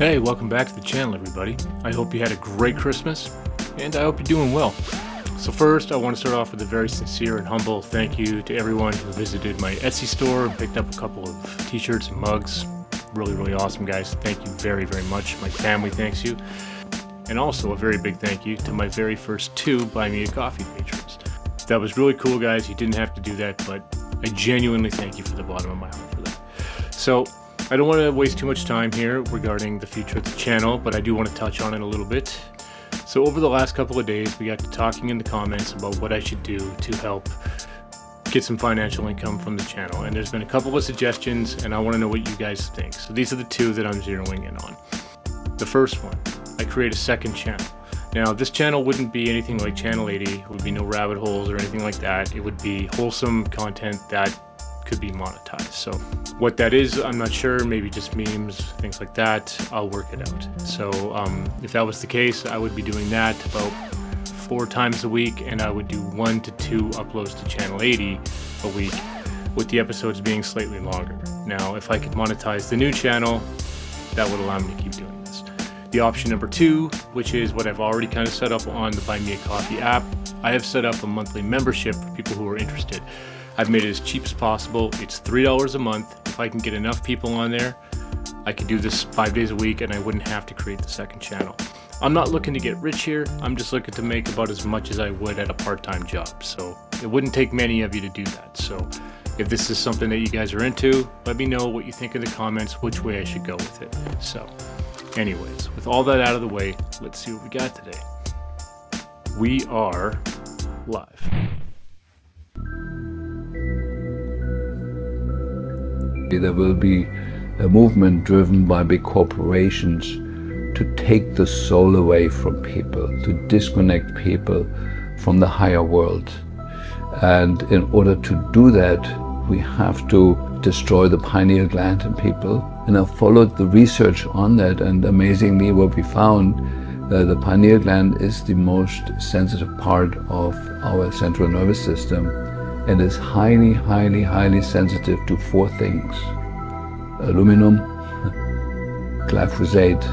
Hey, welcome back to the channel, everybody. I hope you had a great Christmas, and I hope you're doing well. So first, I want to start off with a very sincere and humble thank you to everyone who visited my Etsy store and picked up a couple of t-shirts and mugs. Really awesome, guys. Thank you very much. My family thanks you. And also a very big thank you to my very first 2 Buy Me a Coffee patrons. That was really cool, guys. You didn't have to do that, but I genuinely thank you from the bottom of my heart for that. So I don't want to waste too much time here regarding the future of the channel, but I do want to touch on it a little bit. So over the last couple of days, we got to talking in the comments about what I should do to help get some financial income from the channel. And there's been a couple of suggestions, and I want to know what you guys think. So these are the 2 that I'm zeroing in on. The first one, I create a second channel. Now, this channel wouldn't be anything like Channel 80. It would be no rabbit holes or anything like that. It would be wholesome content that could be monetized. So what that is, I'm not sure. Maybe just memes, things like that. I'll work it out. So if that was the case, I would be doing that about 4 times a week, and I would do 1 to 2 uploads to Channel 80 a week, with the episodes being slightly longer. Now, if I could monetize the new channel, that would allow me to keep doing this. The option number 2, which is what I've already kind of set up on the Buy Me a Coffee app, I have set up a monthly membership for people who are interested. I've made it as cheap as possible. It's $3 a month. If I can get enough people on there, I could do this 5 days a week and I wouldn't have to create the second channel. I'm not looking to get rich here. I'm just looking to make about as much as I would at a part-time job. So it wouldn't take many of you to do that. So if this is something that you guys are into, let me know what you think in the comments, which way I should go with it. So anyways, with all that out of the way, let's see what we got today. We are live. There will be a movement driven by big corporations to take the soul away from people, to disconnect people from the higher world. And in order to do that, we have to destroy the pineal gland in people. And I followed the research on that, and amazingly what we found, the pineal gland is the most sensitive part of our central nervous system, and is highly sensitive to 4 things: aluminum, glyphosate,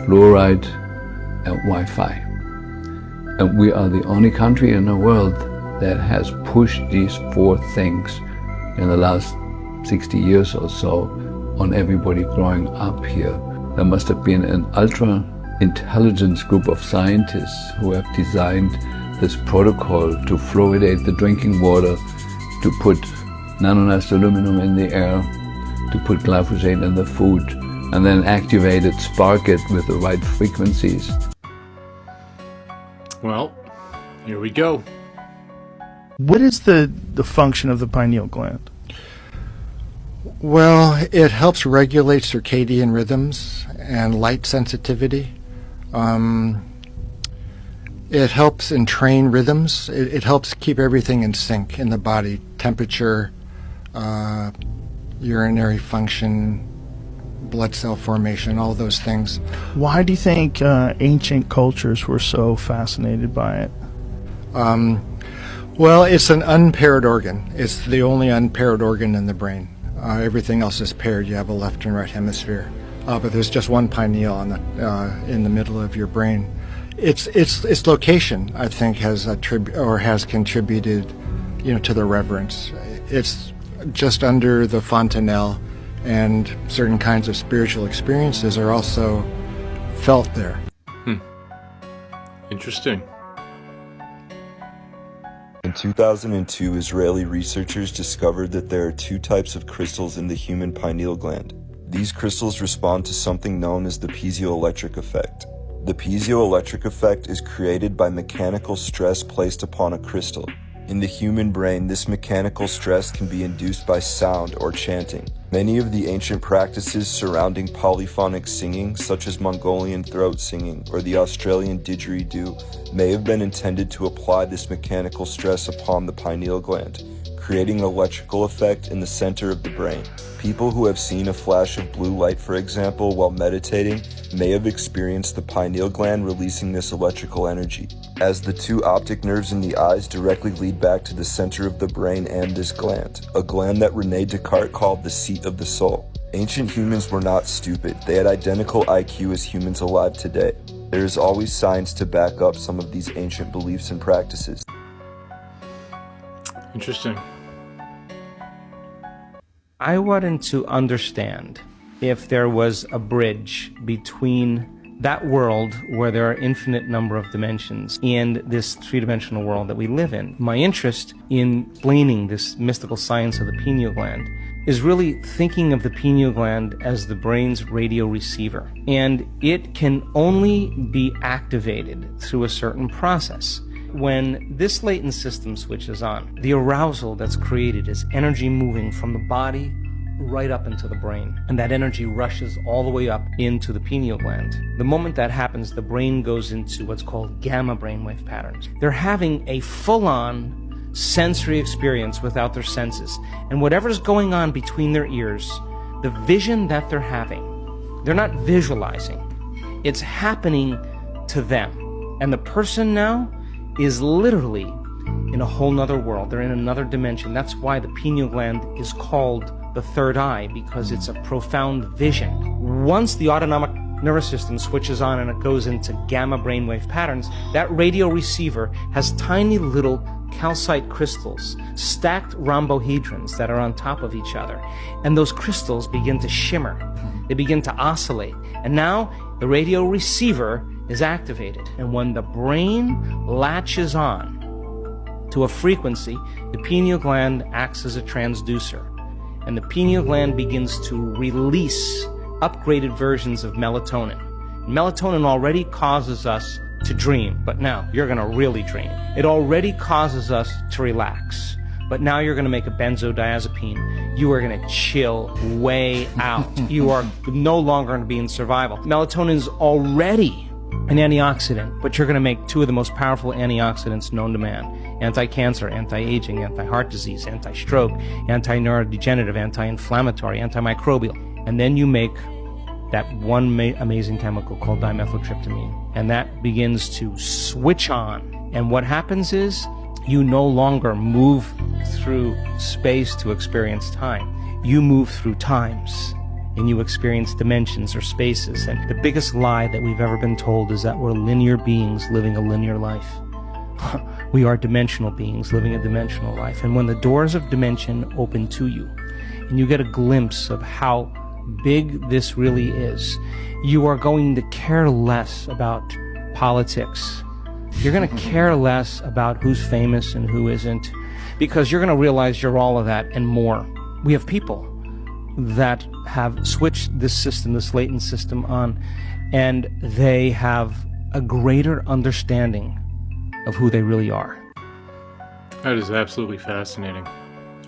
fluoride, and Wi-Fi. And we are the only country in the world that has pushed these 4 things in the last 60 years or so on everybody growing up here. There must have been an ultra intelligence group of scientists who have designed this protocol to fluoridate the drinking water, to put nanonized aluminum in the air, to put glyphosate in the food, and then activate it, spark it with the right frequencies. Well, here we go. What is the function of the pineal gland? Well, it helps regulate circadian rhythms and light sensitivity. It helps entrain rhythms. It helps keep everything in sync in the body: temperature, urinary function, blood cell formation, all those things. Why do you think ancient cultures were so fascinated by it? Well, it's an unpaired organ. It's the only unpaired organ in the brain. Everything else is paired. You have a left and right hemisphere, but there's just one pineal on in the middle of your brain. Its location, I think, has contributed, to the reverence. It's just under the fontanelle, and certain kinds of spiritual experiences are also felt there. Interesting. In 2002, Israeli researchers discovered that there are 2 types of crystals in the human pineal gland. These crystals respond to something known as the piezoelectric effect. The piezoelectric effect is created by mechanical stress placed upon a crystal. In the human brain, this mechanical stress can be induced by sound or chanting. Many of the ancient practices surrounding polyphonic singing, such as Mongolian throat singing or the Australian didgeridoo, may have been intended to apply this mechanical stress upon the pineal gland, creating an electrical effect in the center of the brain. People who have seen a flash of blue light, for example, while meditating, may have experienced the pineal gland releasing this electrical energy, as the 2 optic nerves in the eyes directly lead back to the center of the brain and this gland, a gland that Rene Descartes called the seat of the soul. Ancient humans were not stupid. They had identical IQ as humans alive today. There is always science to back up some of these ancient beliefs and practices. Interesting. I wanted to understand if there was a bridge between that world where there are infinite number of dimensions and this three-dimensional world that we live in. My interest in explaining this mystical science of the pineal gland is really thinking of the pineal gland as the brain's radio receiver. And it can only be activated through a certain process. When this latent system switches on, the arousal that's created is energy moving from the body right up into the brain. And that energy rushes all the way up into the pineal gland. The moment that happens, the brain goes into what's called gamma brainwave patterns. They're having a full-on sensory experience without their senses. And whatever's going on between their ears, the vision that they're having, they're not visualizing. It's happening to them. And the person now is literally in a whole nother world. They're in another dimension. That's why the pineal gland is called the third eye, because it's a profound vision. Once the autonomic nervous system switches on and it goes into gamma brainwave patterns, that radio receiver has tiny little calcite crystals, stacked rhombohedrons that are on top of each other. And those crystals begin to shimmer. They begin to oscillate. And now the radio receiver is activated. And when the brain latches on to a frequency, the pineal gland acts as a transducer. And the pineal gland begins to release upgraded versions of melatonin. Melatonin already causes us to dream, but now you're going to really dream. It already causes us to relax, but now you're going to make a benzodiazepine. You are going to chill way out. You are no longer going to be in survival. Melatonin is already an antioxidant, but you're going to make two of the most powerful antioxidants known to man. Anti-cancer, anti-aging, anti-heart disease, anti-stroke, anti-neurodegenerative, anti-inflammatory, antimicrobial. And then you make that one amazing chemical called dimethyltryptamine. And that begins to switch on. And what happens is you no longer move through space to experience time. You move through times. And you experience dimensions or spaces. And the biggest lie that we've ever been told is that we're linear beings living a linear life. We are dimensional beings living a dimensional life. And when the doors of dimension open to you, and you get a glimpse of how big this really is, you are going to care less about politics. You're going to care less about who's famous and who isn't, because you're going to realize you're all of that and more. We have people that have switched this system, this latent system on, and they have a greater understanding of who they really are. That is absolutely fascinating.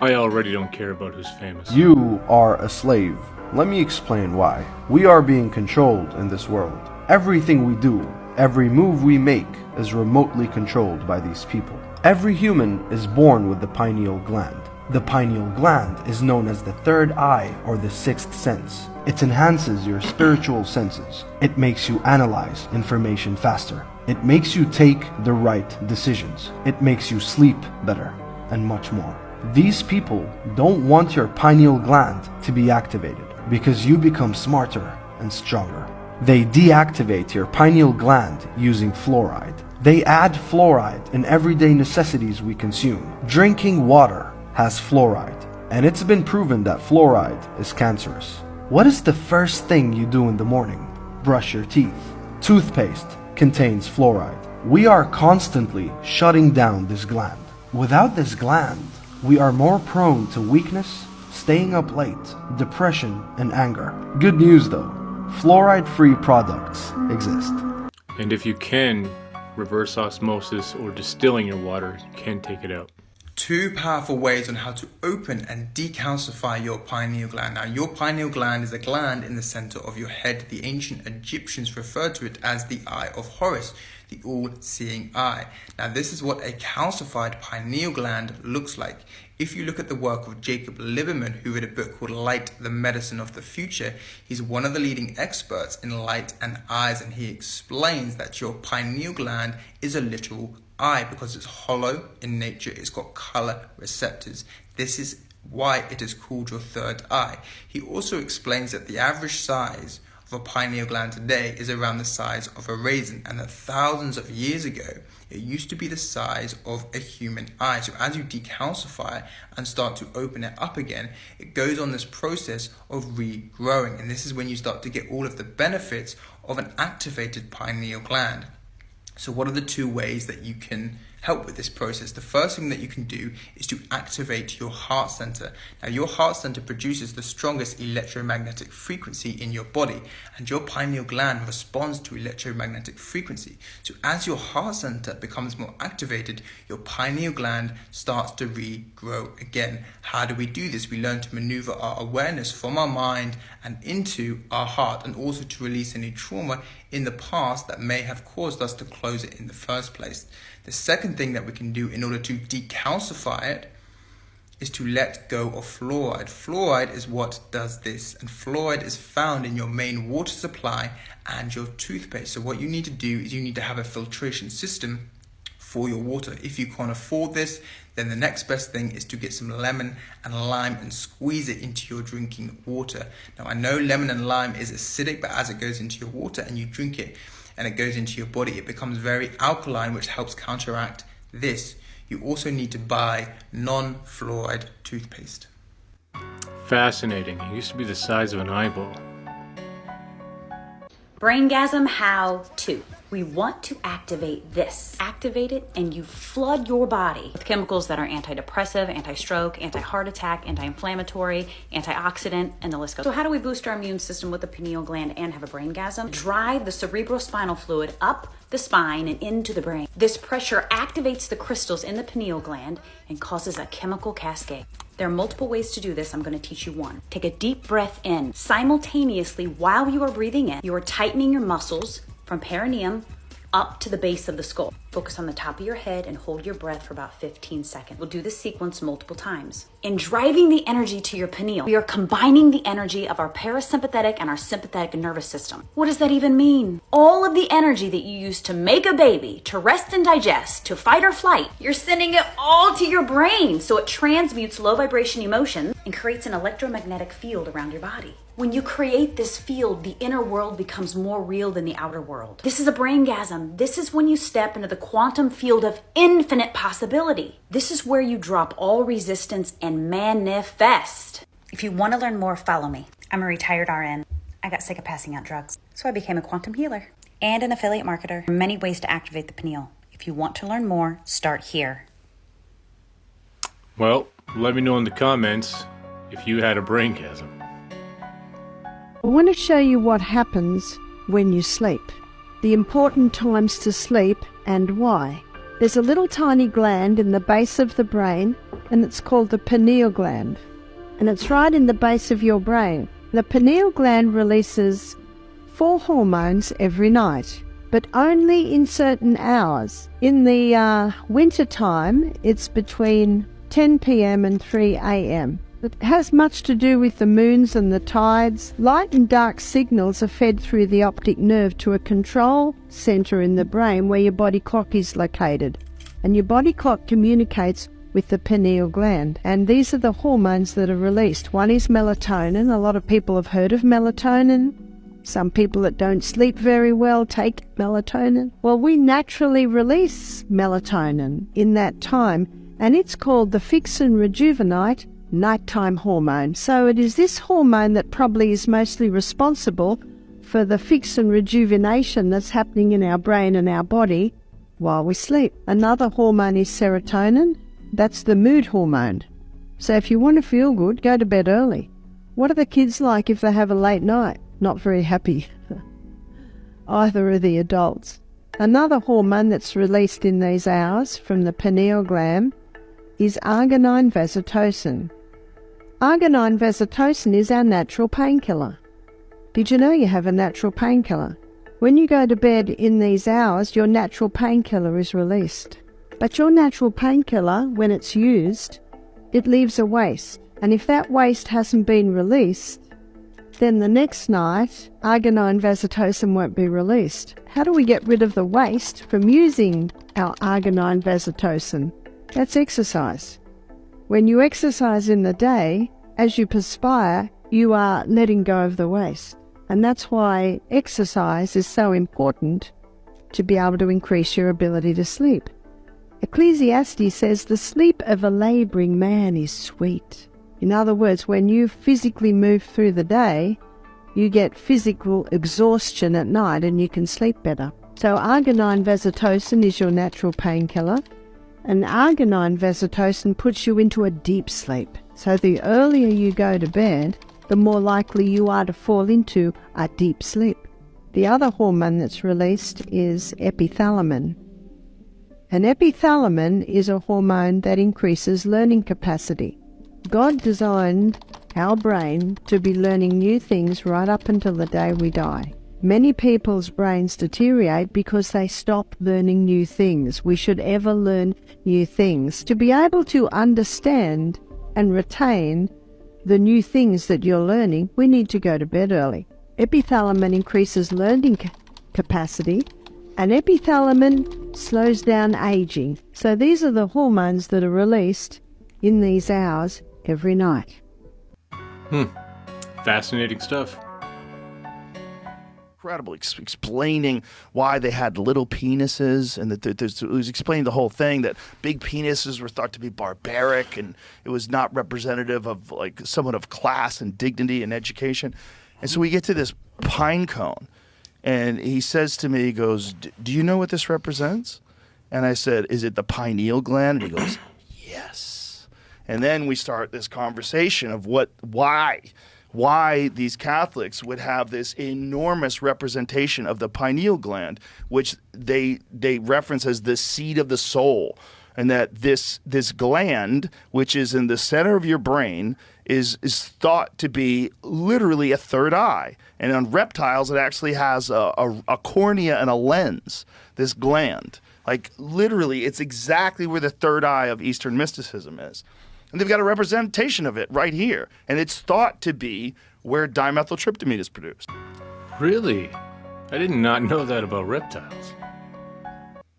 I already don't care about who's famous. You are a slave. Let me explain why. We are being controlled in this world. Everything we do, every move we make is remotely controlled by these people. Every human is born with the pineal gland. The pineal gland is known as the third eye or the sixth sense. It enhances your spiritual senses. It makes you analyze information faster. It makes you take the right decisions. It makes you sleep better, and much more. These people don't want your pineal gland to be activated because you become smarter and stronger. They deactivate your pineal gland using fluoride. They add fluoride in everyday necessities we consume. Drinking water has fluoride, and it's been proven that fluoride is cancerous. What is the first thing you do in the morning? Brush your teeth. Toothpaste contains fluoride. We are constantly shutting down this gland. Without this gland, we are more prone to weakness, staying up late, depression, and anger. Good news though, fluoride-free products exist. And if you can reverse osmosis or distilling your water, you can take it out. Two powerful ways on how to open and decalcify your pineal gland. Now, your pineal gland is a gland in the center of your head. The ancient Egyptians referred to it as the Eye of Horus, the all-seeing eye. Now, this is what a calcified pineal gland looks like. If you look at the work of Jacob Liberman, who wrote a book called Light, the Medicine of the Future, he's one of the leading experts in light and eyes, and he explains that your pineal gland is a literal eye because it's hollow in nature. It's got color receptors. This is why it is called your third eye. He also explains that the average size of a pineal gland today is around the size of a raisin, and that thousands of years ago it used to be the size of a human eye. So as you decalcify and start to open it up again, it goes on this process of regrowing, and this is when you start to get all of the benefits of an activated pineal gland. So what are the two ways that you can help with this process? The first thing that you can do is to activate your heart center. Now, your heart center produces the strongest electromagnetic frequency in your body, and your pineal gland responds to electromagnetic frequency. So as your heart center becomes more activated, your pineal gland starts to regrow again. How do we do this? We learn to maneuver our awareness from our mind and into our heart, and also to release any trauma in the past that may have caused us to close it in the first place. The second thing that we can do in order to decalcify it is to let go of fluoride. Fluoride is what does this, and fluoride is found in your main water supply and your toothpaste. So what you need to do is you need to have a filtration system for your water. If you can't afford this, then the next best thing is to get some lemon and lime and squeeze it into your drinking water. Now, I know lemon and lime is acidic, but as it goes into your water and you drink it and it goes into your body, it becomes very alkaline, which helps counteract this. You also need to buy non-fluoride toothpaste. Fascinating. It used to be the size of an eyeball. Braingasm how to. We want to activate this. Activate it and you flood your body with chemicals that are antidepressive, anti-stroke, anti-heart attack, anti-inflammatory, antioxidant, and the list goes. So how do we boost our immune system with the pineal gland and have a braingasm? Drive the cerebrospinal fluid up the spine and into the brain. This pressure activates the crystals in the pineal gland and causes a chemical cascade. There are multiple ways to do this. I'm going to teach you one. Take a deep breath in. Simultaneously, while you are breathing in, you are tightening your muscles from perineum up to the base of the skull. Focus on the top of your head and hold your breath for about 15 seconds. We'll do this sequence multiple times. In driving the energy to your pineal, we are combining the energy of our parasympathetic and our sympathetic nervous system. What does that even mean? All of the energy that you use to make a baby, to rest and digest, to fight or flight, you're sending it all to your brain, so it transmutes low vibration emotions and creates an electromagnetic field around your body. When you create this field, the inner world becomes more real than the outer world. This is a braingasm. This is when you step into the quantum field of infinite possibility. This is where you drop all resistance and manifest. If you want to learn more, follow me. I'm a retired RN. I got sick of passing out drugs, so I became a quantum healer and an affiliate marketer. There are many ways to activate the pineal. If you want to learn more, start here. Well, let me know in the comments if you had a braingasm. I want to show you what happens when you sleep. The important times to sleep and why. There's a little tiny gland in the base of the brain, and it's called the pineal gland. And it's right in the base of your brain. The pineal gland releases 4 hormones every night, but only in certain hours. In the winter time, it's between 10 p.m. and 3 a.m. It has much to do with the moons and the tides. Light and dark signals are fed through the optic nerve to a control center in the brain where your body clock is located. And your body clock communicates with the pineal gland. And these are the hormones that are released. One is melatonin. A lot of people have heard of melatonin. Some people that don't sleep very well take melatonin. Well, we naturally release melatonin in that time, and it's called the fix and rejuvenate nighttime hormone. So it is this hormone that probably is mostly responsible for the fix and rejuvenation that's happening in our brain and our body while we sleep. Another hormone is serotonin. That's the mood hormone. So if you want to feel good, go to bed early. What are the kids like if they have a late night? Not very happy. Either are the adults. Another hormone that's released in these hours from the pineal gland is arginine vasotocin. Arginine vasotocin is our natural painkiller. Did you know you have a natural painkiller? When you go to bed in these hours, your natural painkiller is released. But your natural painkiller, when it's used, it leaves a waste. And if that waste hasn't been released, then the next night, arginine vasotocin won't be released. How do we get rid of the waste from using our arginine vasotocin? That's exercise. When you exercise in the day, as you perspire, you are letting go of the waste. And that's why exercise is so important to be able to increase your ability to sleep. Ecclesiastes says the sleep of a labouring man is sweet. In other words, when you physically move through the day, you get physical exhaustion at night and you can sleep better. So arginine vasotocin is your natural painkiller, and arginine vasotocin puts you into a deep sleep. So the earlier you go to bed, the more likely you are to fall into a deep sleep. The other hormone that's released is epithalamin. And epithalamin is a hormone that increases learning capacity. God designed our brain to be learning new things right up until the day we die. Many people's brains deteriorate because they stop learning new things. We should ever learn new things. To be able to understand and retain the new things that you're learning, we need to go to bed early. Epithalamin increases learning capacity, and epithalamin slows down aging. So these are the hormones that are released in these hours every night. Fascinating stuff. Incredible, explaining why they had little penises, and that it was explaining the whole thing that big penises were thought to be barbaric, and it was not representative of like someone of class and dignity and education. And so we get to this pine cone, and he says to me, he goes, "Do you know what this represents?" And I said, "Is it the pineal gland?" And he goes, "Yes." And then we start this conversation of why these Catholics would have this enormous representation of the pineal gland, which they reference as the seat of the soul, and that this gland, which is in the center of your brain, is thought to be literally a third eye. And on reptiles, it actually has a cornea and a lens, this gland. Like literally, it's exactly where the third eye of Eastern mysticism is. And they've got a representation of it right here. And it's thought to be where dimethyltryptamine is produced. Really? I did not know that about reptiles.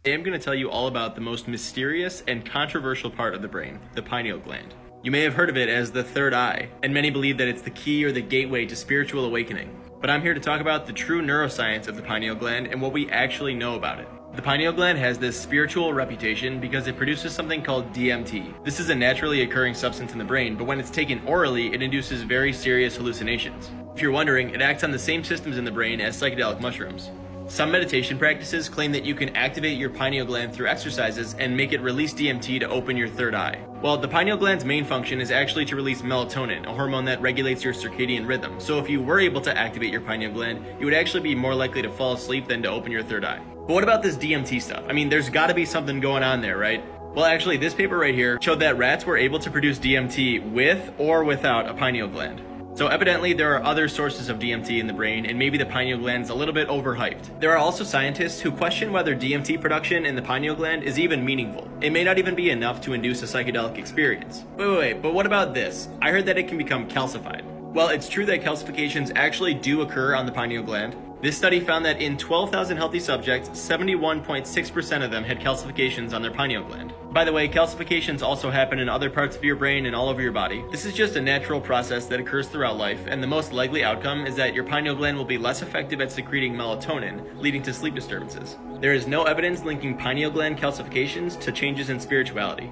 I am going to tell you all about the most mysterious and controversial part of the brain, the pineal gland. You may have heard of it as the third eye, and many believe that it's the key or the gateway to spiritual awakening. But I'm here to talk about the true neuroscience of the pineal gland and what we actually know about it. The pineal gland has this spiritual reputation because it produces something called DMT. This is a naturally occurring substance in the brain, but when it's taken orally, it induces very serious hallucinations. If you're wondering, it acts on the same systems in the brain as psychedelic mushrooms. Some meditation practices claim that you can activate your pineal gland through exercises and make it release DMT to open your third eye. Well, the pineal gland's main function is actually to release melatonin, a hormone that regulates your circadian rhythm. So if you were able to activate your pineal gland, you would actually be more likely to fall asleep than to open your third eye. But what about this DMT stuff? I mean, there's gotta be something going on there, right? Well, actually, this paper right here showed that rats were able to produce DMT with or without a pineal gland. So evidently there are other sources of DMT in the brain, and maybe the pineal gland is a little bit overhyped. There are also scientists who question whether DMT production in the pineal gland is even meaningful. It may not even be enough to induce a psychedelic experience. Wait, but what about this? I heard that it can become calcified. Well, it's true that calcifications actually do occur on the pineal gland. This study found that in 12,000 healthy subjects, 71.6% of them had calcifications on their pineal gland. By the way, calcifications also happen in other parts of your brain and all over your body. This is just a natural process that occurs throughout life, and the most likely outcome is that your pineal gland will be less effective at secreting melatonin, leading to sleep disturbances. There is no evidence linking pineal gland calcifications to changes in spirituality.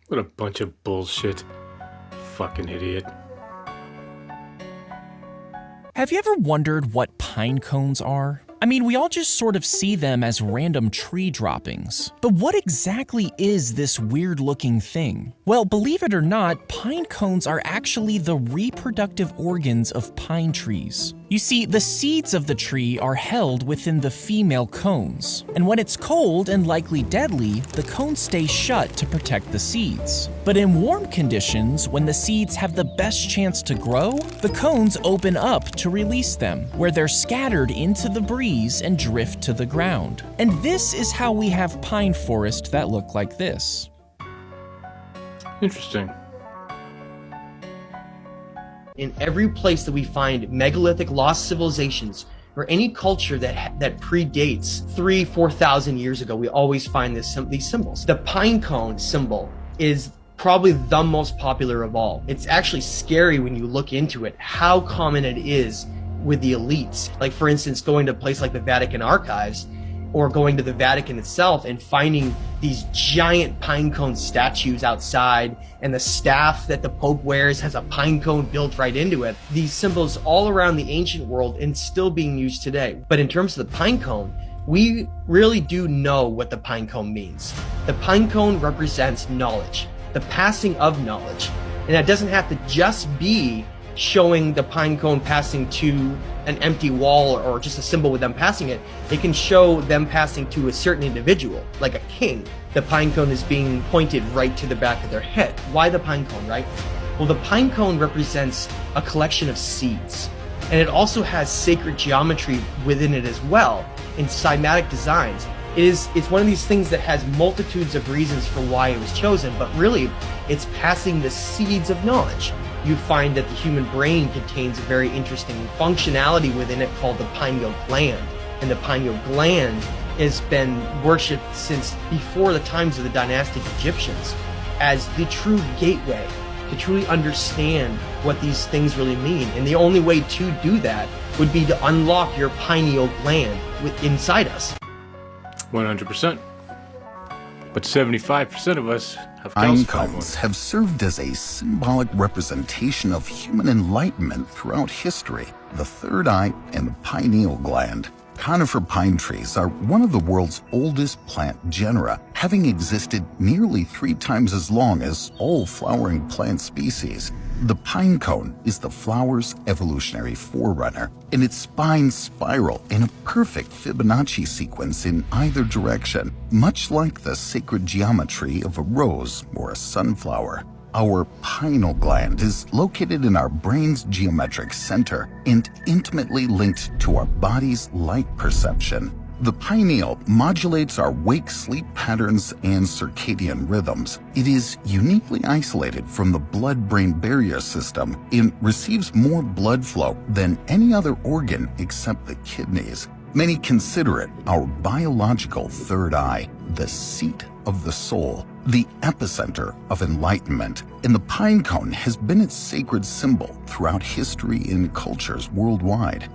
What a bunch of bullshit. Fucking idiot. Have you ever wondered what pine cones are? I mean, we all just sort of see them as random tree droppings. But what exactly is this weird-looking thing? Well, believe it or not, pine cones are actually the reproductive organs of pine trees. You see, the seeds of the tree are held within the female cones, and when it's cold and likely deadly, the cones stay shut to protect the seeds. But in warm conditions, when the seeds have the best chance to grow, the cones open up to release them, where they're scattered into the breeze and drift to the ground. And this is how we have pine forests that look like this. Interesting. In every place that we find megalithic lost civilizations or any culture that predates 3,000-4,000 years ago, we always find these symbols. The pine cone symbol is probably the most popular of all. It's actually scary when you look into it, how common it is with the elites. Like, for instance, going to a place like the Vatican Archives, or going to the Vatican itself and finding these giant pine cone statues outside, and the staff that the Pope wears has a pine cone built right into it. These symbols all around the ancient world and still being used today. But in terms of the pine cone, we really do know what the pine cone means. The pine cone represents knowledge, the passing of knowledge. And that doesn't have to just be showing the pine cone passing to an empty wall or just a symbol with them passing it. It can show them passing to a certain individual, like a king. The pine cone is being pointed right to the back of their head. Why the pine cone, right? Well, the pine cone represents a collection of seeds, and it also has sacred geometry within it as well, in cymatic designs. It's one of these things that has multitudes of reasons for why it was chosen, but really, it's passing the seeds of knowledge. You find that the human brain contains a very interesting functionality within it called the pineal gland. And the pineal gland has been worshipped since before the times of the dynastic Egyptians as the true gateway to truly understand what these things really mean. And the only way to do that would be to unlock your pineal gland inside us. 100%. But 75% of us have Pine calcified cones ones. have served as a symbolic representation of human enlightenment throughout history. The third eye and the pineal gland. Conifer pine trees are one of the world's oldest plant genera, having existed nearly 3 times as long as all flowering plant species. The pine cone is the flower's evolutionary forerunner, and its spines spiral in a perfect Fibonacci sequence in either direction, much like the sacred geometry of a rose or a sunflower. Our pineal gland is located in our brain's geometric center and intimately linked to our body's light perception. The pineal modulates our wake-sleep patterns and circadian rhythms. It is uniquely isolated from the blood-brain barrier system and receives more blood flow than any other organ except the kidneys. Many consider it our biological third eye, the seat of the soul, the epicenter of enlightenment, and the pine cone has been its sacred symbol throughout history and cultures worldwide.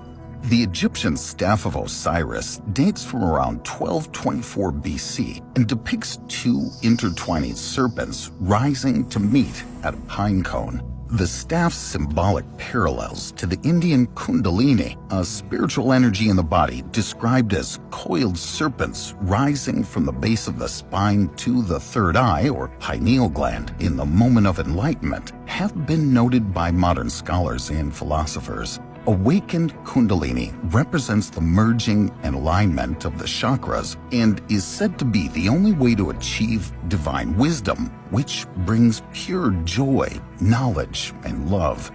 The Egyptian staff of Osiris dates from around 1224 BC and depicts 2 intertwining serpents rising to meet at a pine cone. The staff's symbolic parallels to the Indian Kundalini, a spiritual energy in the body described as coiled serpents rising from the base of the spine to the third eye or pineal gland in the moment of enlightenment, have been noted by modern scholars and philosophers. Awakened Kundalini represents the merging and alignment of the chakras and is said to be the only way to achieve divine wisdom, which brings pure joy, knowledge, and love.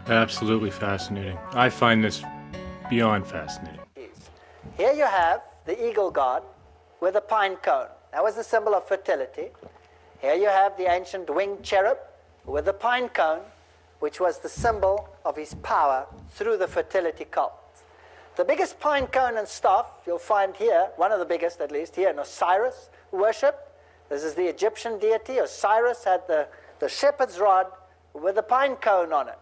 Absolutely fascinating. I find this beyond fascinating. Here you have the eagle god with a pine cone. That was the symbol of fertility. Here you have the ancient winged cherub with a pine cone, which was the symbol of his power through the fertility cult. The biggest pine cone and staff you'll find here, one of the biggest at least, here in Osiris worship. This is the Egyptian deity. Osiris had the shepherd's rod with a pine cone on it.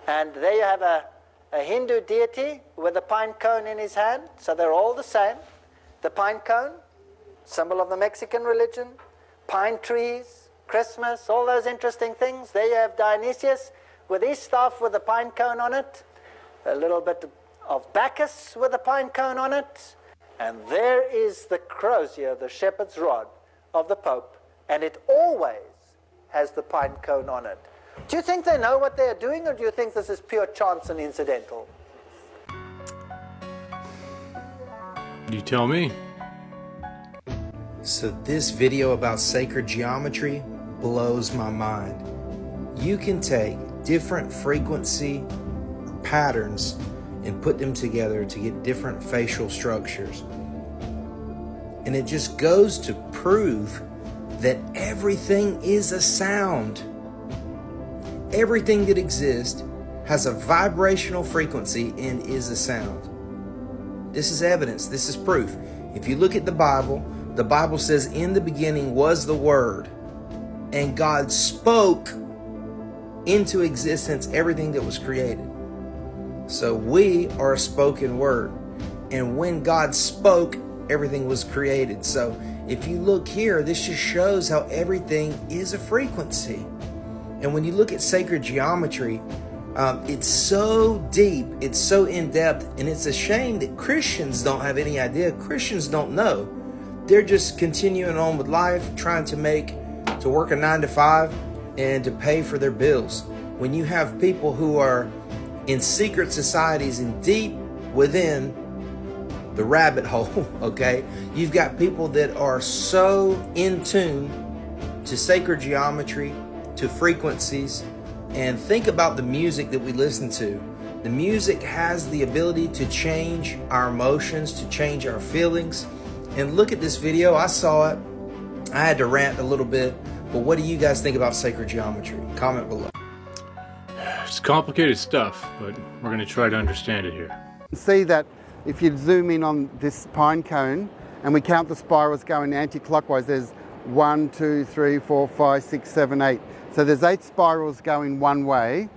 And there you have a Hindu deity with a pine cone in his hand. So they're all the same. The pine cone, symbol of the Mexican religion, pine trees, Christmas, all those interesting things. There you have Dionysius with his staff with a pine cone on it, a little bit of Bacchus with a pine cone on it, and there is the crozier, the shepherd's rod of the Pope, and it always has the pine cone on it. Do you think they know what they're doing, or do you think this is pure chance and incidental? You tell me. So this video about sacred geometry blows my mind. You can take different frequency patterns and put them together to get different facial structures. And it just goes to prove that everything is a sound. Everything that exists has a vibrational frequency and is a sound. This is evidence. This is proof. If you look at the Bible says, in the beginning was the Word. and God spoke into existence everything that was created. So we are a spoken word. And when God spoke, everything was created. So if you look here, this just shows how everything is a frequency. And when you look at sacred geometry, it's so deep, it's so in-depth, and it's a shame that Christians don't have any idea. Christians don't know. They're just continuing on with life, trying to work a 9-to-5 and to pay for their bills. When you have people who are in secret societies and deep within the rabbit hole, okay? You've got people that are so in tune to sacred geometry, to frequencies, and think about the music that we listen to. The music has the ability to change our emotions, to change our feelings. And look at this video, I saw it. I had to rant a little bit, but what do you guys think about sacred geometry? Comment below. It's complicated stuff, but we're going to try to understand it here. See that if you zoom in on this pine cone and we count the spirals going anti-clockwise, there's 1, 2, 3, 4, 5, 6, 7, 8. So there's 8 spirals going one way.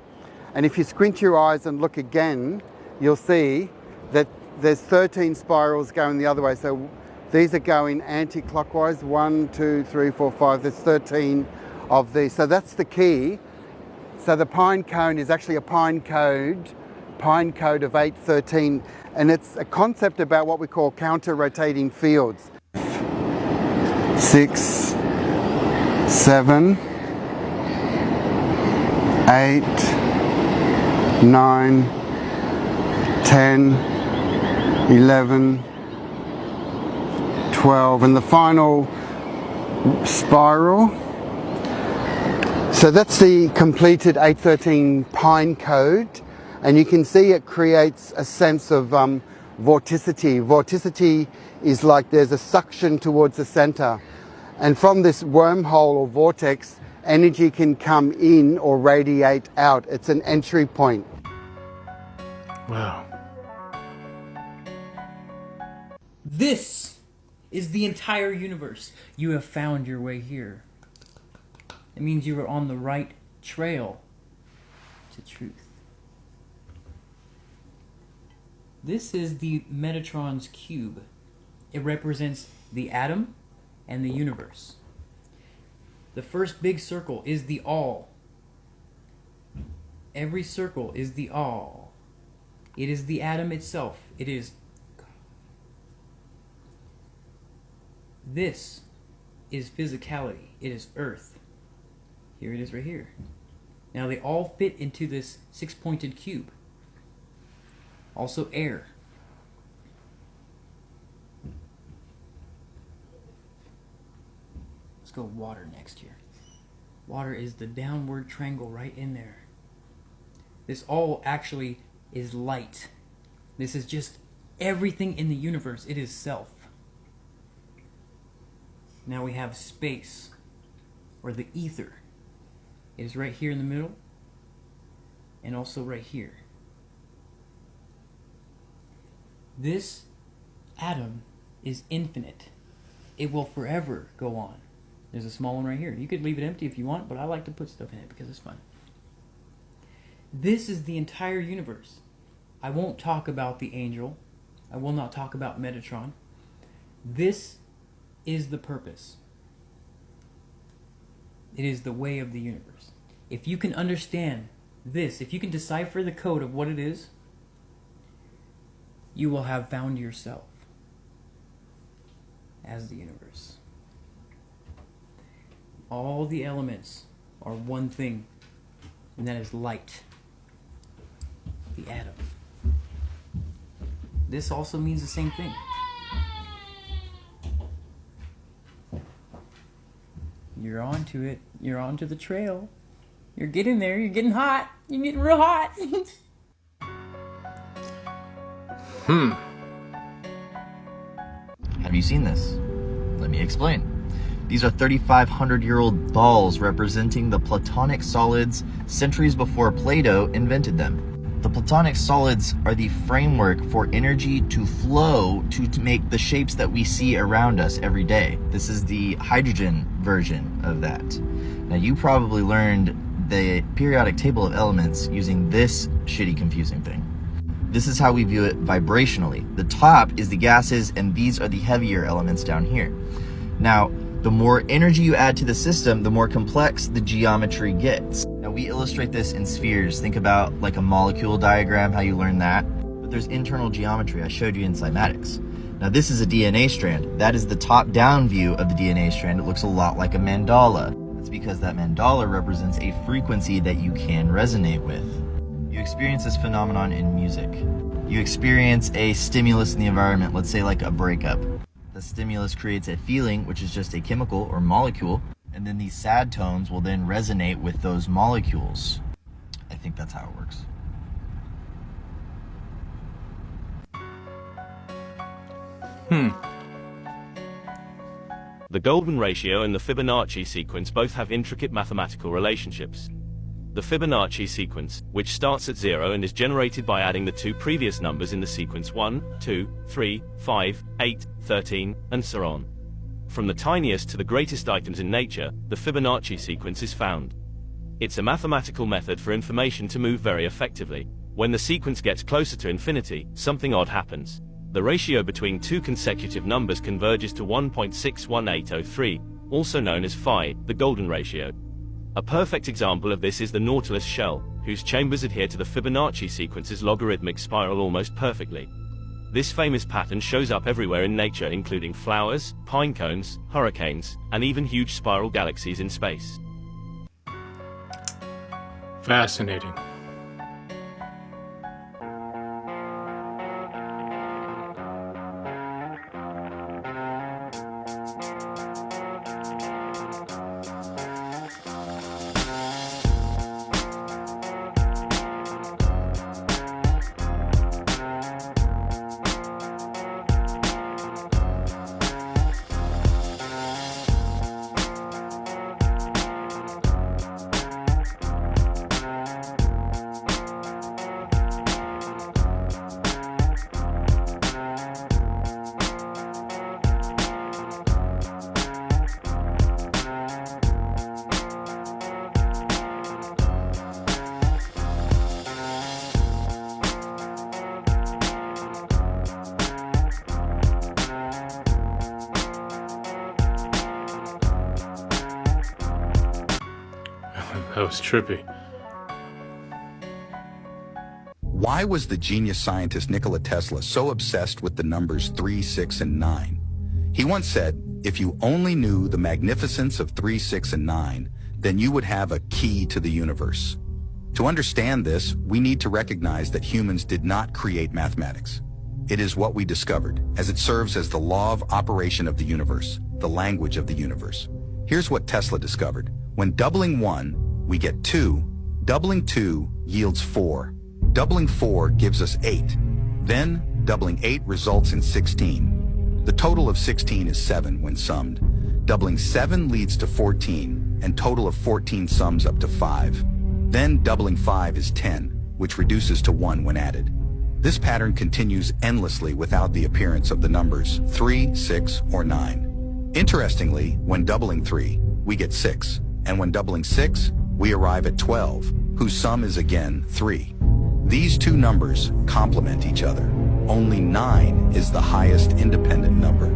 And if you squint your eyes and look again, you'll see that there's 13 spirals going the other way. So these are going anti-clockwise, 1, 2, 3, 4, 5. There's 13 of these. So that's the key. So the pine cone is actually a pine code of 8, 13, and it's a concept about what we call counter-rotating fields. 6, 7, 8, 9, 10, 11, 12, and the final spiral. So that's the completed 813 pine code, and you can see it creates a sense of vorticity. Vorticity is like there's a suction towards the center, and from this wormhole or vortex, energy can come in or radiate out. It's an entry point. Wow. This is the entire universe. You have found your way here. It means you are on the right trail to truth. This is the Metatron's cube. It represents the atom and the universe. The first big circle is the all. Every circle is the all. It is the atom itself. It is God. This is physicality. It is earth. Here it is right here. Now they all fit into this 6-pointed cube. Also air. Let's go water next here. Water is the downward triangle right in there. This all actually is light. This is just everything in the universe. It is self. Now we have space, or the ether. It is right here in the middle, and also right here. This atom is infinite. It will forever go on. There's a small one right here. You could leave it empty if you want, but I like to put stuff in it because it's fun. This is the entire universe. I won't talk about the angel. I will not talk about Metatron. This is the purpose. It is the way of the universe. If you can understand this, if you can decipher the code of what it is, you will have found yourself as the universe. All the elements are one thing, and that is light, the atom. This also means the same thing. You're onto it. You're onto the trail. You're getting there. You're getting hot. You're getting real hot. Have you seen this? Let me explain. These are 3,500-year-old balls representing the Platonic solids centuries before Plato invented them. The platonic solids are the framework for energy to flow to make the shapes that we see around us every day. This is the hydrogen version of that. Now, you probably learned the periodic table of elements using this shitty confusing thing. This is how we view it vibrationally. The top is the gases, and these are the heavier elements down here. Now, the more energy you add to the system, the more complex the geometry gets. Now, we illustrate this in spheres. Think about like a molecule diagram, how you learn that. But there's internal geometry I showed you in cymatics. Now, this is a DNA strand. That is the top-down view of the DNA strand. It looks a lot like a mandala. That's because that mandala represents a frequency that you can resonate with. You experience this phenomenon in music. You experience a stimulus in the environment, let's say like a breakup. The stimulus creates a feeling, which is just a chemical or molecule, and then these sad tones will then resonate with those molecules. I think that's how it works. The golden ratio and the Fibonacci sequence both have intricate mathematical relationships. The Fibonacci sequence, which starts at 0 and is generated by adding the two previous numbers in the sequence 1, 2, 3, 5, 8, 13, and so on. From the tiniest to the greatest items in nature, the Fibonacci sequence is found. It's a mathematical method for information to move very effectively. When the sequence gets closer to infinity, something odd happens. The ratio between two consecutive numbers converges to 1.61803, also known as phi, the golden ratio. A perfect example of this is the Nautilus shell, whose chambers adhere to the Fibonacci sequence's logarithmic spiral almost perfectly. This famous pattern shows up everywhere in nature, including flowers, pine cones, hurricanes, and even huge spiral galaxies in space. Fascinating. That was trippy. Why was the genius scientist Nikola Tesla so obsessed with the numbers 3, 6, and 9? He once said, if you only knew the magnificence of 3, 6, and 9, then you would have a key to the universe. To understand this, we need to recognize that humans did not create mathematics. It is what we discovered, as it serves as the law of operation of the universe, the language of the universe. Here's what Tesla discovered. When doubling 1, we get 2. Doubling 2 yields 4. Doubling 4 gives us 8. Then, doubling 8 results in 16. The total of 16 is 7 when summed. Doubling 7 leads to 14, and total of 14 sums up to 5. Then, doubling 5 is 10, which reduces to 1 when added. This pattern continues endlessly without the appearance of the numbers 3, 6, or 9. Interestingly, when doubling 3, we get 6, and when doubling 6, we arrive at 12, whose sum is again 3. These two numbers complement each other. Only 9 is the highest independent number.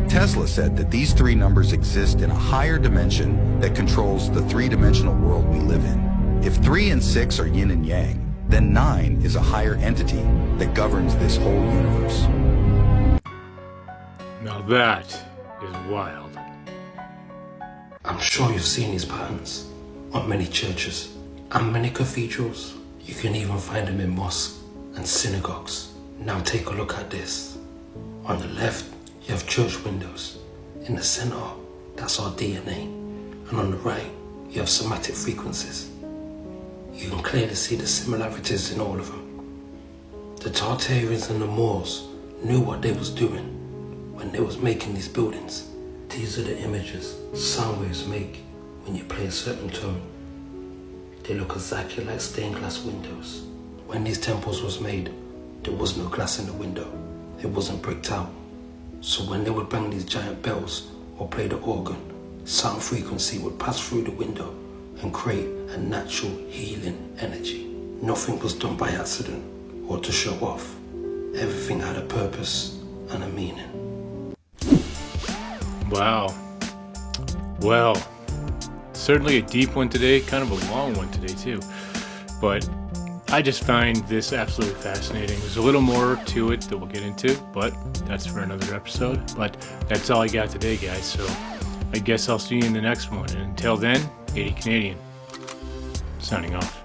Tesla said that these three numbers exist in a higher dimension that controls the three-dimensional world we live in. If 3 and 6 are yin and yang, then 9 is a higher entity that governs this whole universe. Now that is wild. I'm sure you've seen these patterns on many churches and many cathedrals. You can even find them in mosques and synagogues. Now take a look at this. On the left, you have church windows. In the center, that's our DNA. And on the right, you have somatic frequencies. You can clearly see the similarities in all of them. The Tartarians and the Moors knew what they was doing when they was making these buildings. These are the images sound waves make when you play a certain tone. They look exactly like stained glass windows. When these temples was made, there was no glass in the window. It wasn't bricked out. So when they would bang these giant bells or play the organ, sound frequency would pass through the window and create a natural healing energy. Nothing was done by accident or to show off. Everything had a purpose and a meaning. Wow. Well, certainly a deep one today, kind of a long one today too. But I just find this absolutely fascinating. There's a little more to it that we'll get into, but that's for another episode. But that's all I got today, guys. So I guess I'll see you in the next one. And until then, 80 Canadian, signing off.